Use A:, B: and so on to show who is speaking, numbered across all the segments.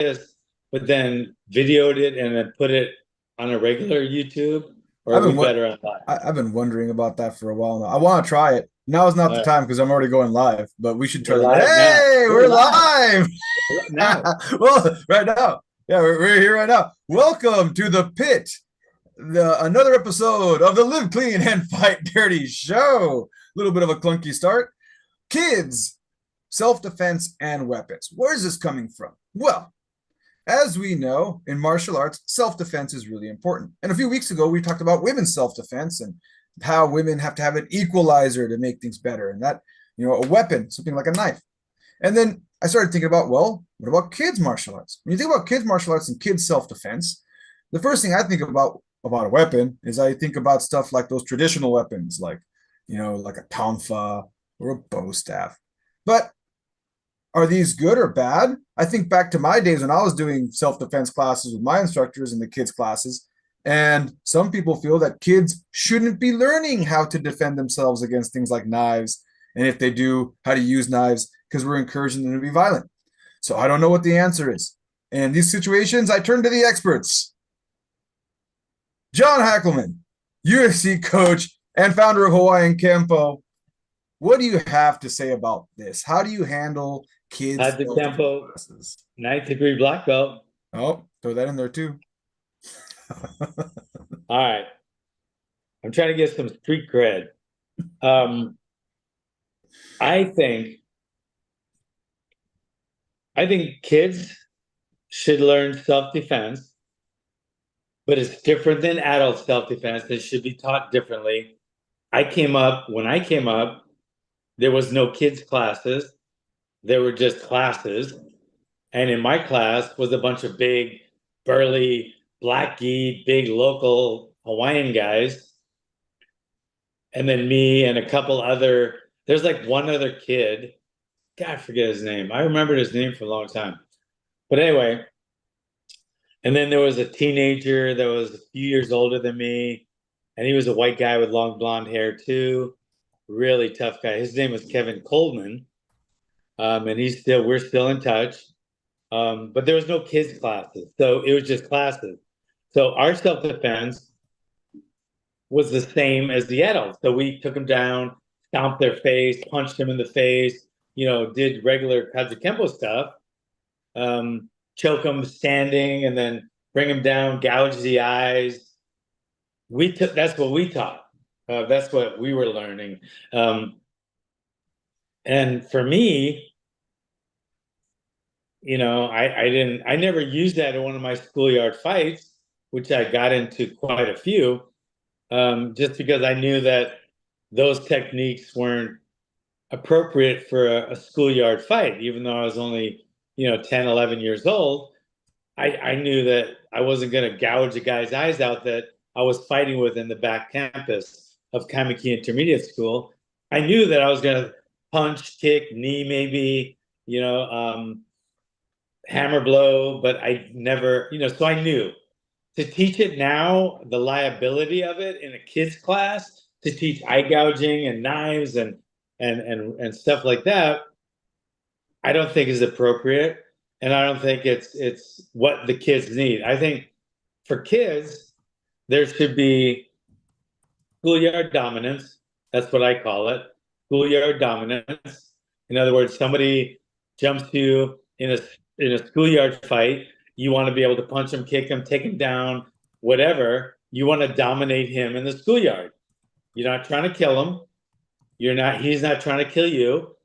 A: this, but then videoed it and then put it on a regular YouTube, or
B: I've
A: are we
B: been what
A: better on live?
B: I've been wondering about that for a while now. I want to try it. Now is not
A: All
B: the
A: right,
B: time because I'm already going live, but we should try
A: we're
B: that.
A: live now.
B: Hey,
A: We're
B: we're
A: live
B: live.
A: now.
B: Well, right now. Yeah, we're here right now. Welcome to the pit, another episode of the Live Clean and Fight Dirty show. A little bit of a clunky start. Kids, self-defense and weapons. Where is this coming from? Well, as we know, in martial arts, self-defense is really important. And a few weeks ago, we talked about women's self-defense and how women have to have an equalizer to make things better. And that, a weapon, something like a knife. And then I started thinking about, well, what about kids martial arts? When you think about kids martial arts and kids self-defense, the first thing I think about a weapon is I think about stuff like those traditional weapons, like a tonfa or a bow staff. But are these good or bad? I think back to my days when I was doing self-defense classes with my instructors in the kids classes, and some people feel that kids shouldn't be learning how to defend themselves against things like knives, and if they do, how to use knives because we're encouraging them to be violent. So I don't know what the answer is. In these situations, I turn to the experts. John Hackelman, UFC coach and founder of Hawaiian Kempo. What do you have to say about this? How do you handle kids
A: Had the
B: self-defense
A: tempo,
B: classes?
A: ninth degree black belt.
B: Oh, throw that in there too.
A: All right, I'm trying to get some street cred. Um, I think I think kids should learn self defense, but it's different than adult self defense. It should be taught differently. When I came up, there was no kids classes. There were just classes. And in my class was a bunch of big, burly, black gi, big local Hawaiian guys. And then me and a couple other, there's like one other kid. God, I forget his name. I remembered his name for a long time. But anyway, and then there was a teenager that was a few years older than me. And he was a white guy with long blonde hair too. Really tough guy. His name was Kevin Coleman. And we're still in touch. But there was no kids classes, so it was just classes. So our self defense was the same as the adults. So we took them down, stomped their face, punched them in the face, did regular Kempo stuff, choke them standing, and then bring them down, gouge the eyes. That's what we taught. That's what we were learning. And for me, I never used that in one of my schoolyard fights, which I got into quite a few, just because I knew that those techniques weren't appropriate for a schoolyard fight. Even though I was only 10, 11 years old, I knew that I wasn't going to gouge a guy's eyes out that I was fighting with in the back campus of Kamiki Intermediate School. I knew that I was going to punch, kick, knee, maybe, hammer blow, but I never, so I knew to teach it now, the liability of it in a kids class, to teach eye gouging and knives and stuff like that, I don't think is appropriate. And I don't think it's what the kids need. I think for kids, there should be schoolyard dominance. That's what I call it. Schoolyard dominance. In other words, somebody jumps you in a schoolyard fight. You want to be able to punch him, kick him, take him down, whatever. You want to dominate him in the schoolyard. You're not trying to kill him. He's not trying to kill you.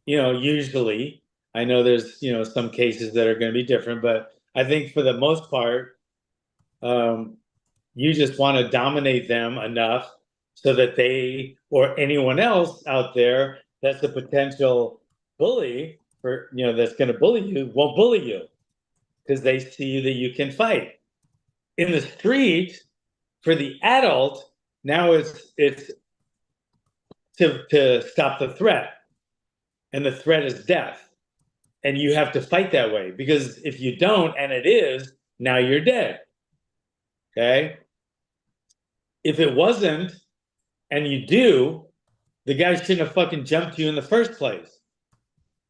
A: Usually, I know there's, some cases that are going to be different, but I think for the most part, um, you just want to dominate them enough so that they or anyone else out there that's a potential bully that's going to bully you won't bully you because they see that you can fight. In the street, for the adult, now it's to stop the threat, and the threat is death, and you have to fight that way because if you don't, and it is, now you're dead. Okay, if it wasn't, and you do, the guy shouldn't have fucking jumped you in the first place.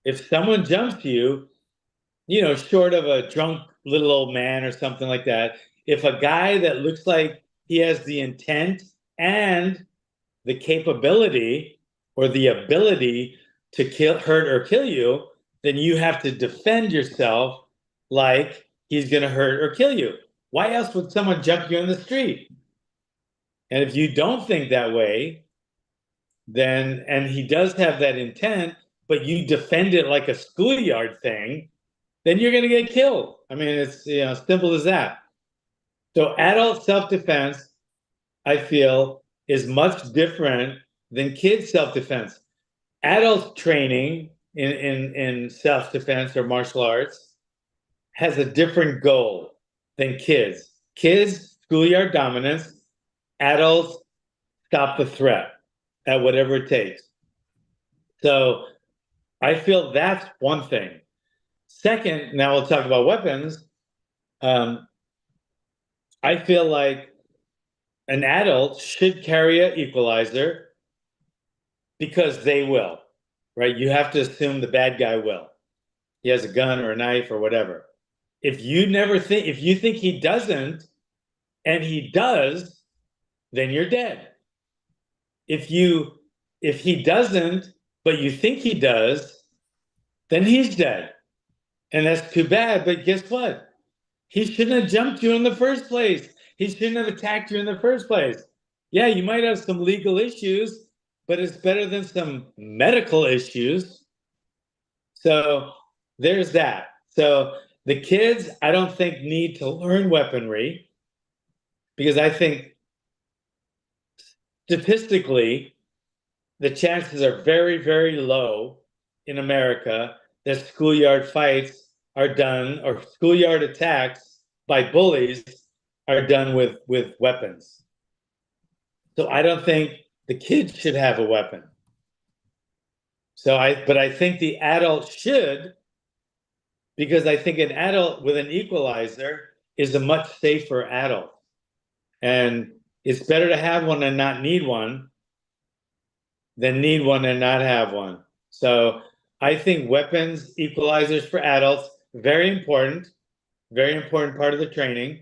A: If someone jumps you, short of a drunk little old man or something like that, if a guy that looks like he has the intent and the capability or the ability to hurt or kill you, then you have to defend yourself like he's going to hurt or kill you. Why else would someone jump you in the street? And if you don't think that way, then, and he does have that intent, but you defend it like a schoolyard thing, then you're going to get killed. I mean, it's simple as that. So adult self-defense, I feel, is much different than kids self-defense. Adult training in self-defense or martial arts has a different goal than kids. Kids, schoolyard dominance. Adults, stop the threat at whatever it takes. So I feel that's one thing. Second, now we'll talk about weapons. I feel like an adult should carry an equalizer because they will, right? You have to assume the bad guy will. He has a gun or a knife or whatever. If you think he doesn't and he does, then you're dead. If he doesn't, but you think he does, then he's dead. And that's too bad, but guess what? He shouldn't have jumped you in the first place. He shouldn't have attacked you in the first place. Yeah, you might have some legal issues, but it's better than some medical issues. So there's that. So the kids, I don't think, need to learn weaponry because I think statistically, the chances are very, very low in America that schoolyard fights are done or schoolyard attacks by bullies are done with weapons. So I don't think the kids should have a weapon. But I think the adult should, because I think an adult with an equalizer is a much safer adult. And it's better to have one and not need one than need one and not have one. So I think weapons, equalizers for adults, very important part of the training.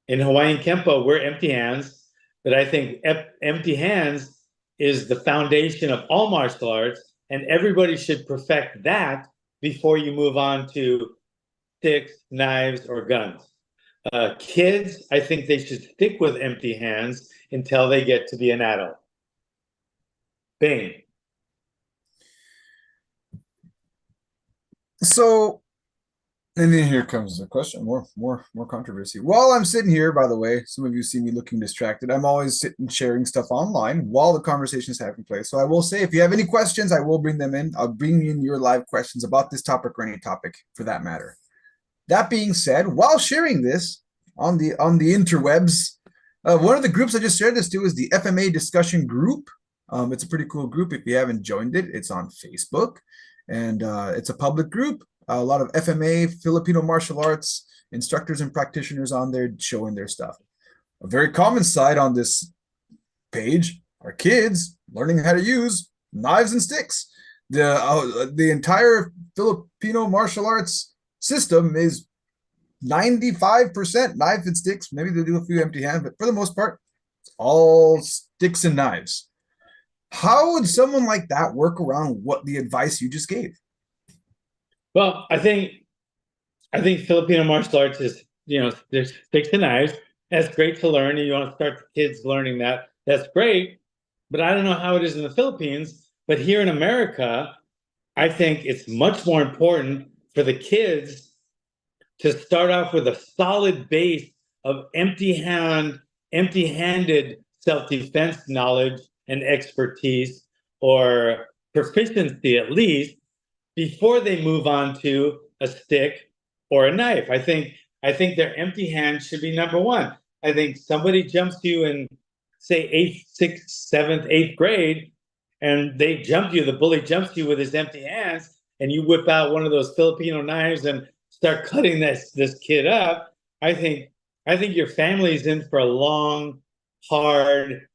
A: In Hawaiian Kempo, we're empty hands, but I think empty hands is the foundation of all martial arts, and everybody should perfect that before you move on to sticks, knives, or guns. Kids, I think they should stick with empty hands until they get to be an adult. Bing.
B: So, and then here comes the question, more controversy. While I'm sitting here, by the way, some of you see me looking distracted. I'm always sitting sharing stuff online while the conversation is taking place. So I will say, if you have any questions, I will bring them in. I'll bring in your live questions about this topic or any topic for that matter. That being said, while sharing this on the interwebs, one of the groups I just shared this to is the FMA discussion group. It's a pretty cool group. If you haven't joined it, it's on Facebook, and it's a public group. A lot of FMA, Filipino martial arts instructors and practitioners on there showing their stuff. A very common side on this page are kids learning how to use knives and sticks. The entire Filipino martial arts system is 95% knife and sticks. Maybe they do a few empty hands, but for the most part, it's all sticks and knives. How would someone like that work around what the advice you just gave?
A: Well, I think Filipino martial arts is, there's sticks and knives. That's great to learn. And you want to start the kids learning that. That's great. But I don't know how it is in the Philippines. But here in America, I think it's much more important for the kids to start off with a solid base of empty-handed self-defense knowledge and expertise, or proficiency at least, before they move on to a stick or a knife. I think their empty hand should be number one. I think somebody jumps you in, say, 8th, 6th, 7th, 8th grade, and they jump you, the bully jumps you with his empty hands, and you whip out one of those Filipino knives and start cutting this kid up. I think your family's in for a long, hard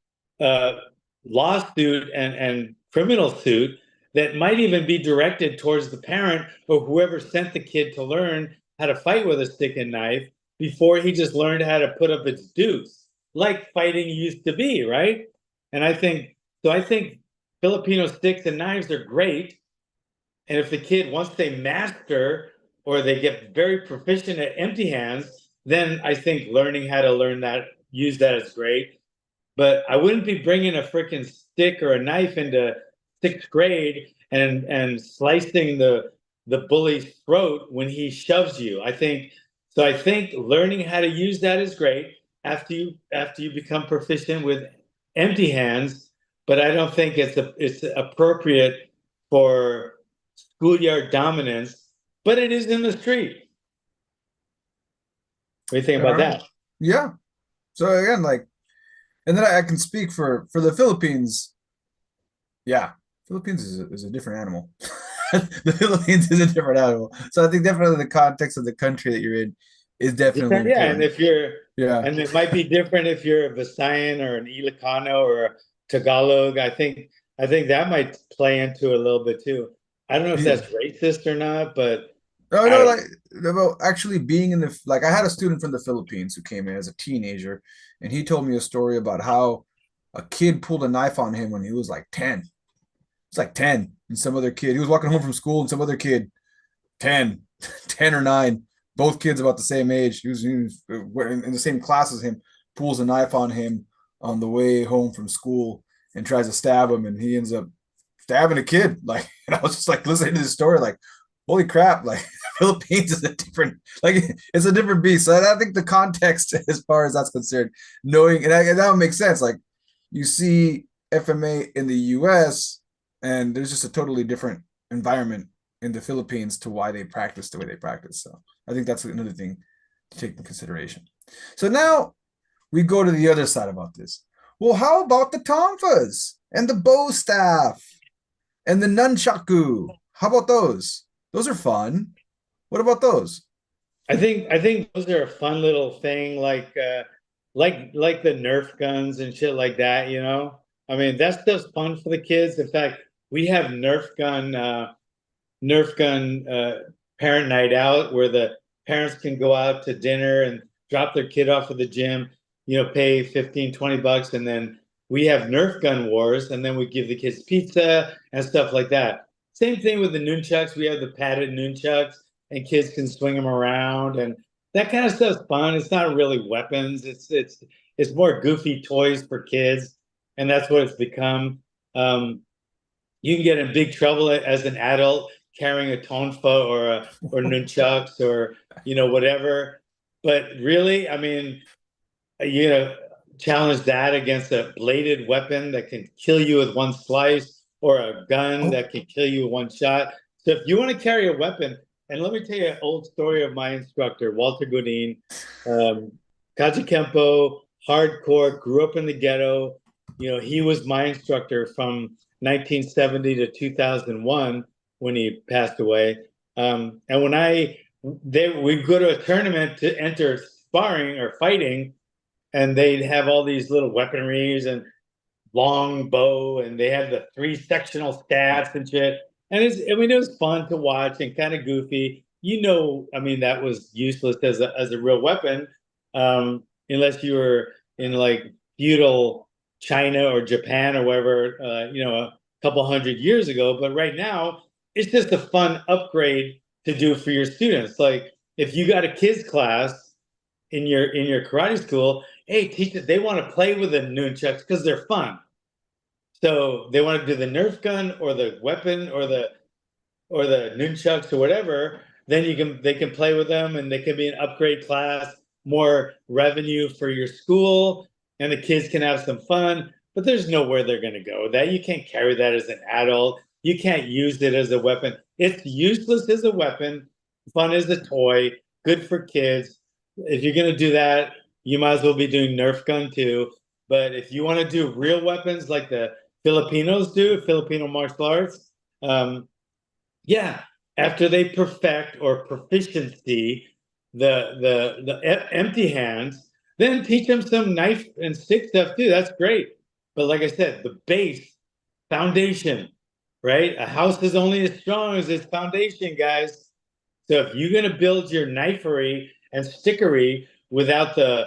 A: lawsuit and criminal suit that might even be directed towards the parent or whoever sent the kid to learn how to fight with a stick and knife before he just learned how to put up its dukes, like fighting used to be, right? And I think Filipino sticks and knives are great. And if the kid, once they master or they get very proficient at empty hands, then I think learning how to learn that, use that is great. But I wouldn't be bringing a freaking stick or a knife into sixth grade and slicing the bully's throat when he shoves you. I think so. I think learning how to use that is great after you become proficient with empty hands. But I don't think it's appropriate for schoolyard dominance. But it is in the street. What do you think about that?
B: Yeah. So again, like, and then I can speak for the Philippines. Yeah, Philippines is a different animal. The Philippines is a different animal. So I think definitely the context of the country that you're in is definitely
A: Different, yeah.
B: important. Yeah.
A: And it might be different if you're a Visayan or an Ilocano or a Tagalog. I think that might play into it a little bit too. I don't know if
B: Yeah.
A: that's racist or not, but
B: No,
A: I
B: no,
A: don't
B: like about actually being in the like I had a student from the Philippines who came in as a teenager, and he told me a story about how a kid pulled a knife on him when he was like 10. It's like 10. And some other kid, he was walking home from school, and some other kid, 10, 10 or 9, both kids about the same age. He was in the same class as him, pulls a knife on him on the way home from school and tries to stab him, and he ends up stabbing a kid. Like, and I was just like listening to this story, like, holy crap, like Philippines is a different, like it's a different beast. So I think the context, as far as that's concerned, knowing and that would make sense. Like you see FMA in the US, and there's just a totally different environment in the Philippines to why they practice the way they practice. So I think that's another thing to take into consideration. So now we go to the other side about this. Well, how about the tonfas and the bow staff and the nunchaku? How about those? Those are fun. What about those?
A: I think those are a fun little thing, like the Nerf guns and shit like that. You know, I mean that's just fun for the kids. In fact, we have Nerf gun parent night out where the parents can go out to dinner and drop their kid off at the gym, you know, pay 15, $20, and then we have Nerf gun wars, and then we give the kids pizza and stuff like that. Same thing with the nunchucks. We have the padded nunchucks, and kids can swing them around, and that kind of stuff's fun. It's not really weapons. It's more goofy toys for kids, and that's what it's become. You can get in big trouble as an adult carrying a tonfa or nunchucks or whatever. But really, I mean, you know, challenge that against a bladed weapon that can kill you with one slice or a gun
B: Oh,
A: that can kill you with one shot. So if you want to carry a weapon, and let me tell you an old story of my instructor, Walter Godin, um, Kajikempo, hardcore, grew up in the ghetto. You know, he was my instructor from 1970 to 2001 when he passed away. And when we go to a tournament to enter sparring or fighting, and they'd have all these little weaponries and long bow, and they had the three sectional stats and shit. And I mean, it was fun to watch and kind of goofy. You know, I mean, that was useless as a real weapon, unless you were in like feudal China or Japan or wherever, a couple hundred years ago. But right now, it's just a fun upgrade to do for your students. Like if you got a kids class in your karate school, hey, teachers, they want to play with the nunchucks because they're fun. So they want to do the Nerf gun or the weapon or the nunchucks or whatever. Then they can play with them and they can be an upgrade class, more revenue for your school, and the kids can have some fun. But there's nowhere they're going to go. That you can't carry that as an adult. You can't use it as a weapon. It's useless as a weapon, fun as a toy, good for kids. If you're going to do that, you might as well be doing Nerf gun too. But if you want to do real weapons like the Filipinos do, Filipino martial arts, yeah, after they perfect or proficiency the empty hands, then teach them some knife and stick stuff too. That's great. But like I said, the base foundation right? A house is only as strong as its foundation, guys. So if you're going to build your knifery and stickery without the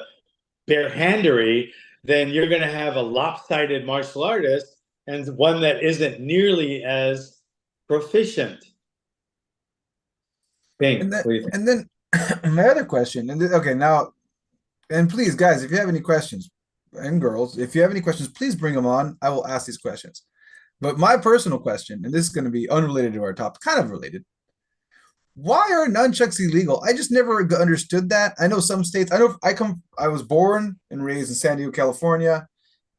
A: barehandery, then you're going to have a lopsided martial artist and one that isn't nearly as proficient.
B: And
A: Think,
B: then
A: what do you think?
B: and then my other question, okay, now, and please, guys, if you have any questions, and girls, if you have any questions, please bring them on. I will ask these questions. But my personal question, and this is going to be unrelated to our topic, kind of related. Why are nunchucks illegal? I just never understood that. I know some states. I was born and raised in San Diego, California,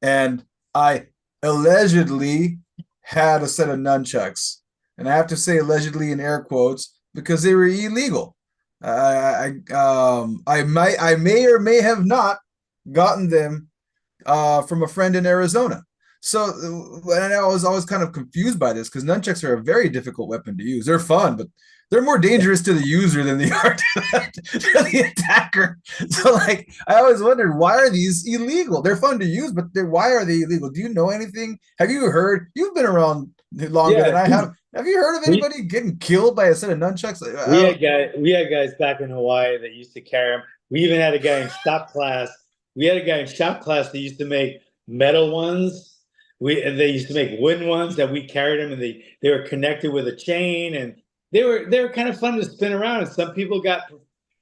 B: and I allegedly had a set of nunchucks, and I have to say allegedly in air quotes because they were illegal. I may or may have not gotten them from a friend in Arizona. So, and I was always kind of confused by this because nunchucks are a very difficult weapon to use. They're fun, but they're more dangerous to the user than they are to the attacker. So, like, I always wondered, why are these illegal? They're fun to use, but why are they illegal? Do you know anything? Have you heard? You've been around longer than
A: Yeah,
B: I have. Have you heard of
A: we
B: anybody getting killed by a set of nunchucks?
A: we had guys back in Hawaii that used to carry them. We even had a guy in shop class. We had a guy in shop class that used to make metal ones. And they used to make wooden ones that we carried them, and they were connected with a chain, and they were kind of fun to spin around. And some people got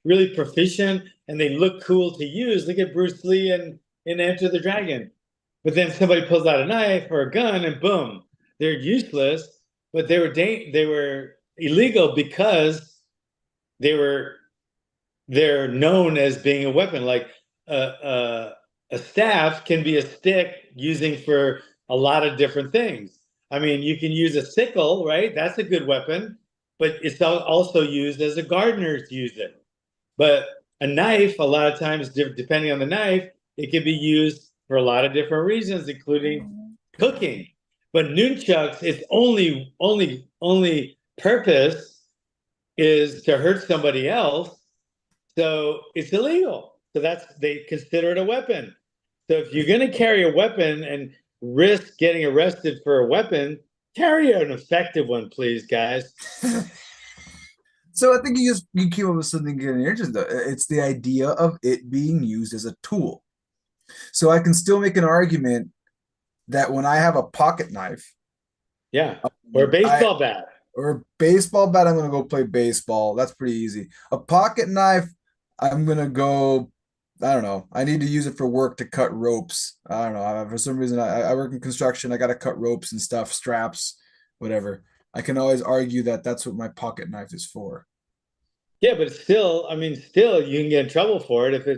A: really proficient, and they look cool to use. Look at Bruce Lee and in Enter the Dragon. But then somebody pulls out a knife or a gun, and boom, they're useless. But they were illegal because they were they're known as being a weapon. Like a staff can be a stick using for a lot of different things. I mean, you can use a sickle, right? That's a good weapon, but it's also used as a gardener's use it. But a knife, a lot of times, depending on the knife, it can be used for a lot of different reasons, including cooking. But nunchucks, its only purpose is to hurt somebody else, so it's illegal. So they consider it a weapon. So if you're going to carry a weapon and risk getting arrested for a weapon, carry an effective one, please, guys.
B: So I think you came up with something good here. Just it's the idea of it being used as a tool. So I can still make an argument that when I have a pocket knife,
A: Yeah, or a baseball bat,
B: or a baseball bat, I'm gonna go play baseball. That's pretty easy. A pocket knife, I'm gonna go. I don't know. I need to use it for work to cut ropes. I don't know. For some reason, I work in construction. I got to cut ropes and stuff, straps, whatever. I can always argue that that's what my pocket knife is for.
A: yeah, but still, I mean, still, you can get in trouble for it if the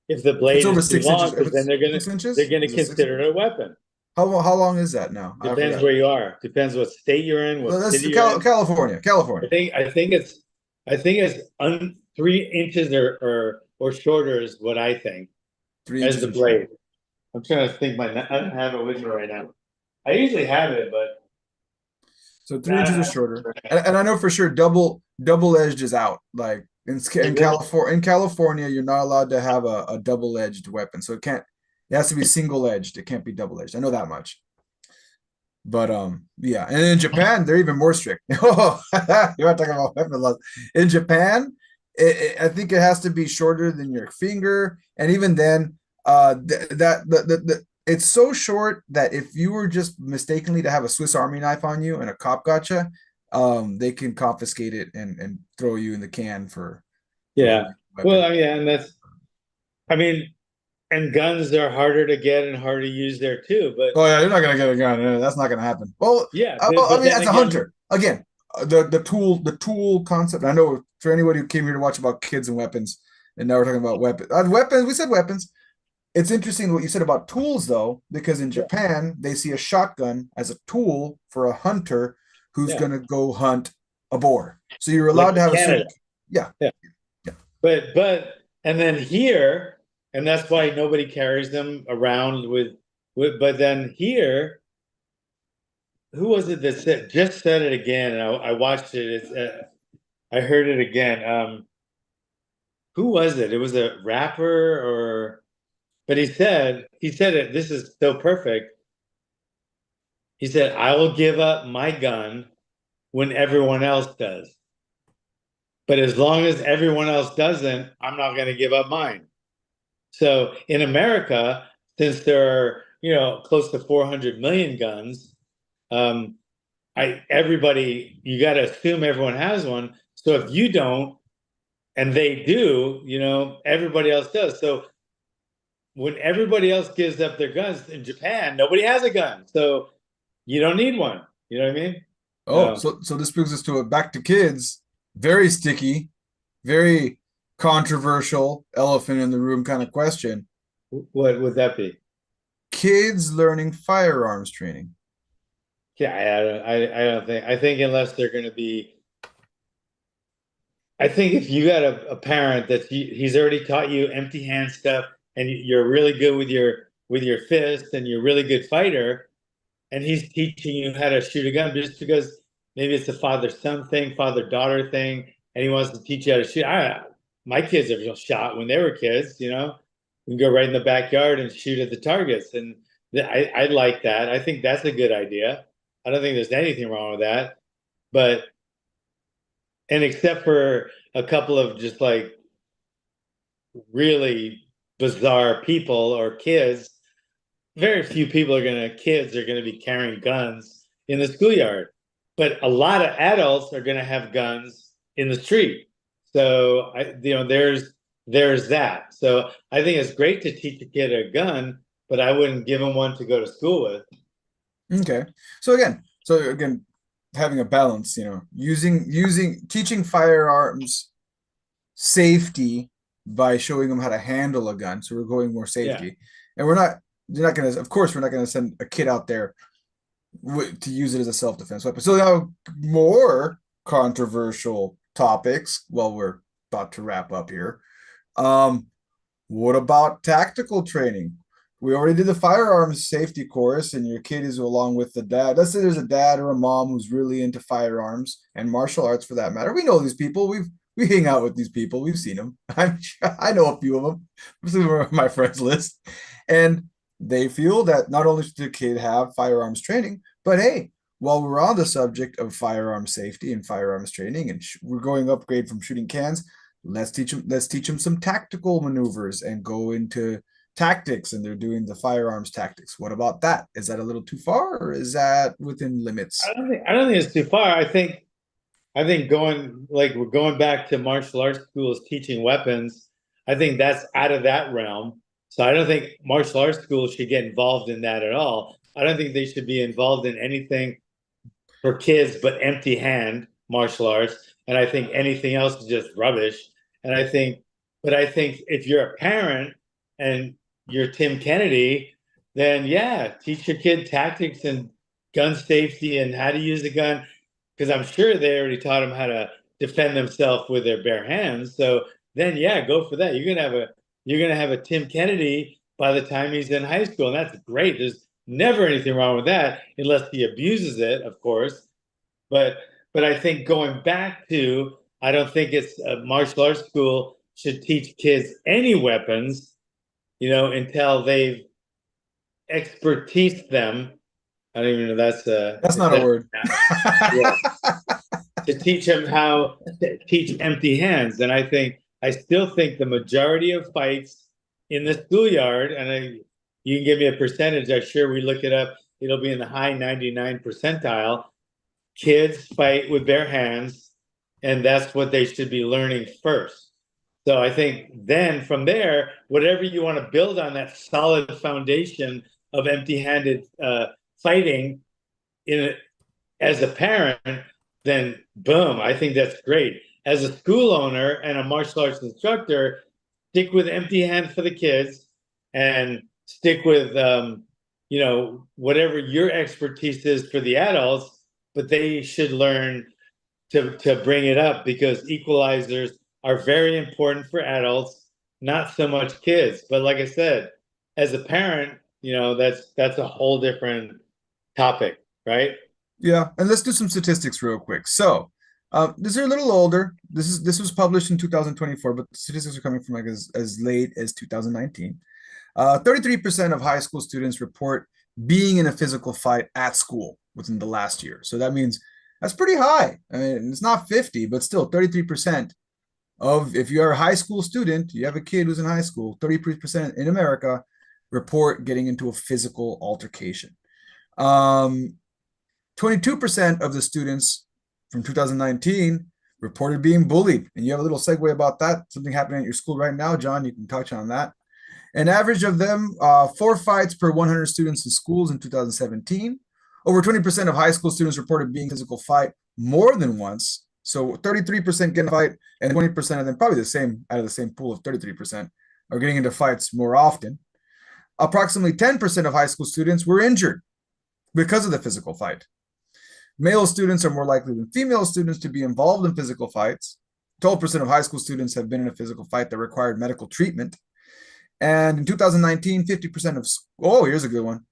B: If it's
A: blade
B: over
A: is too
B: 6 inches,
A: long,
B: if
A: because then
B: it's
A: they're gonna
B: 6 inches,
A: they're gonna
B: is it 6?
A: consider it a weapon.
B: How long is that now? I
A: Depends
B: forgot.
A: where you are. Depends what state you're in, what
B: That's
A: city you're in.
B: California.
A: I
B: California.
A: think I think it's I think it's 3 inches or shorter is what I think
B: Three
A: as
B: inches
A: the
B: or shorter.
A: blade. I'm trying to think. I don't have it with me right now. I usually have it, but
B: So 3 inches or
A: not.
B: shorter. And I know for sure double edged is out. Like
A: Is it?
B: In California, you're not allowed to have a double edged weapon. So it has to be single edged. It can't be double edged. I know that much. But yeah, and in Japan they're even more strict. Oh, you want to talk about weapon laws? In Japan, I think it has to be shorter than your finger, and even then, it's so short that if you were just mistakenly to have a Swiss Army knife on you and a cop gotcha, they can confiscate it and throw you in the can for
A: Yeah.
B: illegal
A: Well,
B: weapon.
A: I mean, and that's. I mean, and guns are harder to get and harder to use there too. But
B: Oh yeah, you're not gonna get a gun. That's not gonna happen. Well,
A: yeah,
B: I
A: but
B: mean,
A: then
B: as a
A: again,
B: hunter, again, the tool concept. I know for anybody who came here to watch about kids and weapons, and now we're talking about weapons. Weapons. We said weapons. It's interesting what you said about tools, though, because in
A: yeah,
B: Japan they see a shotgun as a tool for a hunter who's
A: yeah,
B: gonna go hunt a boar. So you're
A: like
B: allowed to
A: in
B: have a
A: Canada.
B: certain, yeah,
A: Yeah.
B: yeah.
A: But and then here, and that's why nobody carries them around with. But then here, who was it that said it again? And I watched it. I heard it again. Who was it? It was a rapper but he said it. This is so perfect. He said, I will give up my gun when everyone else does. But as long as everyone else doesn't, I'm not going to give up mine. So in America, since there are, close to 400 million guns, um, everybody, you got to assume everyone has one. So if you don't, and they do, everybody else does. So when everybody else gives up their guns in Japan, nobody has a gun. So you don't need one. You know what I mean?
B: Oh,
A: So
B: so this brings us to a back to kids. Very sticky, very controversial, elephant in the room kind of question.
A: what would that be?
B: Kids learning firearms training.
A: Yeah, I don't think. I think unless they're going to be, I think if you got a parent that he's already taught you empty hand stuff, and you're really good with your fist, and you're a really good fighter, and he's teaching you how to shoot a gun just because maybe it's a father son thing, father daughter thing, and he wants to teach you how to shoot. My kids have shot when they were kids. We can go right in the backyard and shoot at the targets, and I like that. I think that's a good idea. I don't think there's anything wrong with that. But and except for a couple of just like really bizarre people or kids, very few kids are gonna be carrying guns in the schoolyard. But a lot of adults are gonna have guns in the street. So there's that. So I think it's great to teach a kid a gun, but I wouldn't give him one to go to school with.
B: Okay. So again, having a balance, using teaching firearms safety by showing them how to handle a gun. So we're going more
A: Yeah.
B: safety. And you're not gonna, of course, we're not gonna send a kid out there to use it as a self-defense weapon. So now more controversial topics while we're about to wrap up here. Um, what about tactical training? We already did the firearms safety course, and your kid is along with the dad. Let's say there's a dad or a mom who's really into firearms and martial arts for that matter. We know these people. We hang out with these people. We've seen them. I know a few of them. Some are on my friends list, and they feel that not only should the kid have firearms training, but hey, while we're on the subject of firearms safety and firearms training, and we're going upgrade from shooting cans, let's teach them some tactical maneuvers and go into tactics, and they're doing the firearms tactics. What about that? Is that a little too far, or is that within limits?
A: I don't think it's too far. I think we're going back to martial arts schools teaching weapons. I think that's out of that realm. So I don't think martial arts schools should get involved in that at all. I don't think they should be involved in anything for kids but empty hand martial arts. And I think anything else is just rubbish. And I think if you're a parent and you're Tim Kennedy, then yeah, teach your kid tactics and gun safety and how to use a gun, because I'm sure they already taught them how to defend themselves with their bare hands. So then, yeah, go for that. You're gonna have a Tim Kennedy by the time he's in high school, and that's great. There's never anything wrong with that, unless he abuses it, of course. But I think going back to, I don't think it's a martial arts school should teach kids any weapons, until they've expertise them. I don't even know
B: That's
A: if
B: not a
A: that's
B: word.
A: yeah, to teach them how to teach empty hands. And I still think the majority of fights in the schoolyard, and you can give me a percentage, I'm sure we look it up, it'll be in the high 99 percentile. Kids fight with bare hands, and that's what they should be learning first. So I think then from there, whatever you want to build on that solid foundation of empty-handed fighting in as a parent, then boom, I think that's great. As a school owner and a martial arts instructor, stick with empty hand for the kids and stick with whatever your expertise is for the adults, but they should learn to bring it up, because equalizers are very important for adults, not so much kids. But like I said, as a parent, that's a whole different topic, right?
B: Yeah, and let's do some statistics real quick. So, these are a little older. This was published in 2024, but the statistics are coming from like as late as 2019. 33% of high school students report being in a physical fight at school within the last year. So that means that's pretty high. I mean, it's not 50, but still 33% of, if you're a high school student, you have a kid who's in high school, 33% in America report getting into a physical altercation. 22% of the students from 2019 reported being bullied. And you have a little segue about that, something happening at your school right now, John. You can touch on that. An average of them, 4 fights per 100 students in schools in 2017. Over 20% of high school students reported being physical fight more than once. So 33% getting a fight, and 20% of them, probably the same, out of the same pool of 33%, are getting into fights more often. Approximately 10% of high school students were injured because of the physical fight. Male students are more likely than female students to be involved in physical fights. 12% of high school students have been in a physical fight that required medical treatment. And in 2019, 50% of, oh, here's a good one.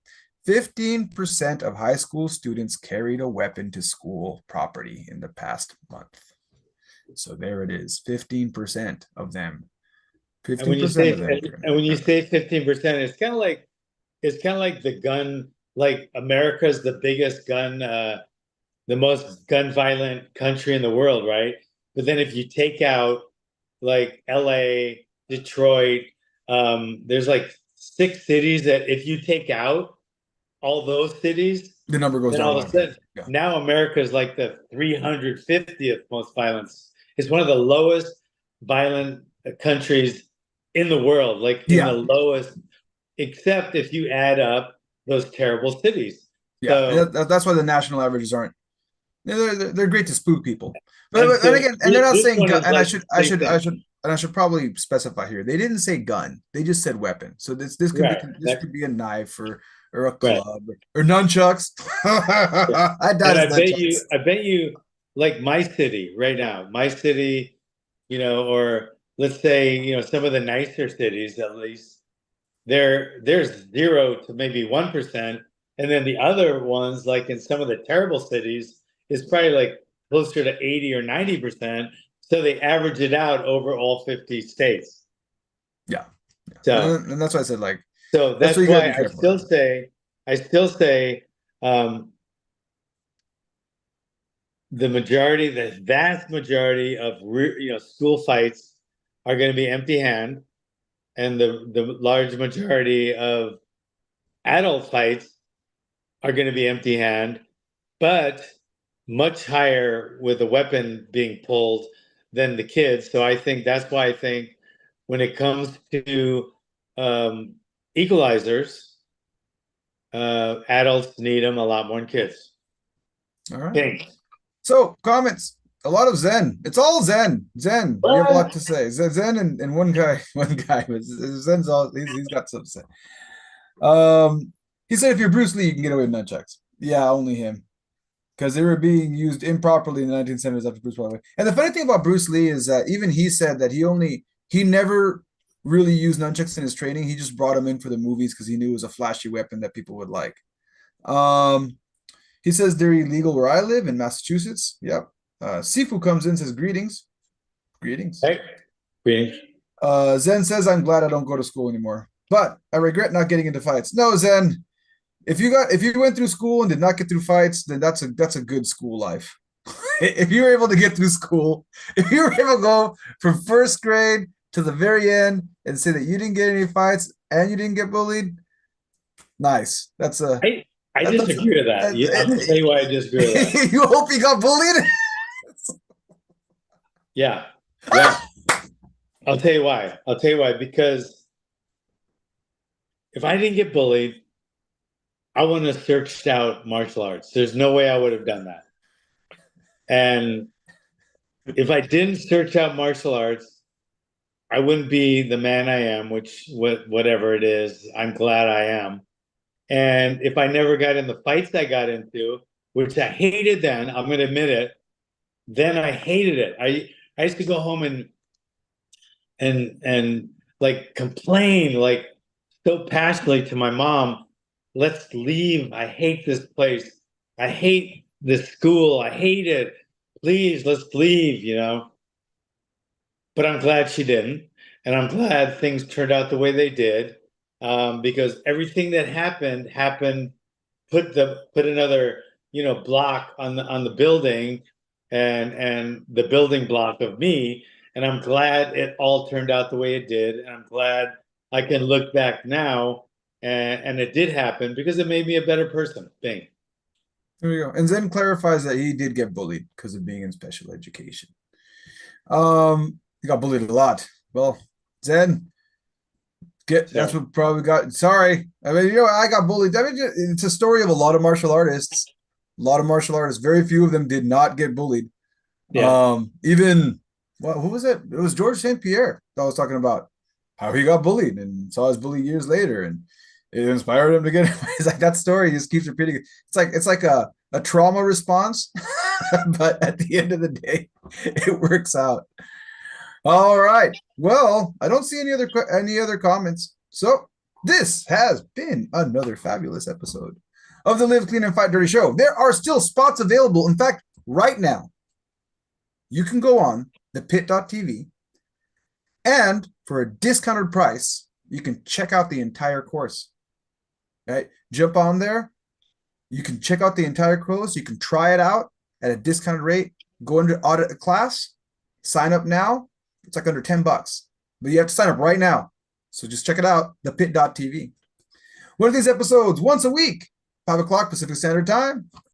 B: 15% of high school students carried a weapon to school property in the past month. So there it is, 15% of them. 15% of them.
A: And when you say 15%, it's kind of like the gun, like America's the biggest gun, the most gun violent country in the world, right? But then if you take out like LA, Detroit, there's like 6 cities that if you take out all those cities,
B: the number goes
A: then
B: down.
A: all of a sudden, now America is like the 350th most violent. It's one of the lowest violent countries in the world, like in the lowest, except if you add up those terrible cities.
B: Yeah, so, that's why the national averages aren't. They're great to spook people, but and again, and they're not saying gun. And
A: like
B: I should probably specify here. They didn't say gun. They just said weapon. So this could be a knife or a club or nunchucks.
A: I bet you, like my city right now, or let's say, some of the nicer cities, at least there's 0 to maybe 1%. And then the other ones, like in some of the terrible cities, is probably like closer to 80 or 90%. So they average it out over all 50 states.
B: Yeah. So, and that's why I said, like,
A: so that's why I still say, the vast majority of school fights are going to be empty-hand, and the large majority of adult fights are going to be empty-hand, but much higher with a weapon being pulled than the kids. So I think that's why I think when it comes to equalizers, adults need them a lot more than kids.
B: All right. Thanks. So comments. A lot of Zen. It's all Zen. Zen. You have a lot to say. Zen and one guy. Zen's all. He's got something to say. He said, if you're Bruce Lee, you can get away with nunchucks. Yeah, only him, because they were being used improperly in the 1970s after Bruce Lee. And the funny thing about Bruce Lee is that even he said that he never really used nunchucks in his training. He just brought them in for the movies because he knew it was a flashy weapon that people would like. He says they're illegal where I live in Massachusetts. Yep. Sifu comes in and says, greetings. Greetings.
A: Hey. Greetings.
B: Zen says, I'm glad I don't go to school anymore, but I regret not getting into fights. No, Zen. If you went through school and did not get through fights, then that's a good school life. If you were able to get through school, if you were able to go from first grade to the very end and say that you didn't get any fights and you didn't get bullied, nice.
A: I disagree with that. I'm going to tell you why I disagree with that.
B: You hope he got bullied?
A: Yeah. I'll tell you why. Because if I didn't get bullied, I wouldn't have searched out martial arts. There's no way I would have done that. And if I didn't search out martial arts, I wouldn't be the man I am, whatever it is, I'm glad I am. And if I never got in the fights I got into, which I hated then, I'm going to admit it, then I hated it. I used to go home and like complain, like so passionately to my mom, let's leave. I hate this place. I hate this school. I hate it. Please, let's leave, But I'm glad she didn't. And I'm glad things turned out the way they did. because everything that happened, put another, block on the building, and the building block of me. And I'm glad it all turned out the way it did. And I'm glad I can look back now, and it did happen because it made me a better person. Bing.
B: There you go. And Zen clarifies that he did get bullied because of being in special education. He got bullied a lot. Well, Zen, that's what probably got. Sorry, I mean, I got bullied. I mean, it's a story of a lot of martial artists. A lot of martial artists. Very few of them did not get bullied.
A: Yeah.
B: Even who was it? It was George St. Pierre that I was talking about how he got bullied and saw his bully years later, and it inspired him to get. It's like that story just keeps repeating. It's like a trauma response, but at the end of the day, it works out. All right. Well, I don't see any other comments. So this has been another fabulous episode of the Live Clean and Fight Dirty show. There are still spots available. In fact, right now, you can go on the pit.tv, and for a discounted price, you can check out the entire course. Right? Jump on there. You can check out the entire course. You can try it out at a discounted rate. Go into audit a class. Sign up now. It's like under $10, but you have to sign up right now. So just check it out, thepit.tv. One of these episodes once a week, 5 o'clock Pacific Standard Time.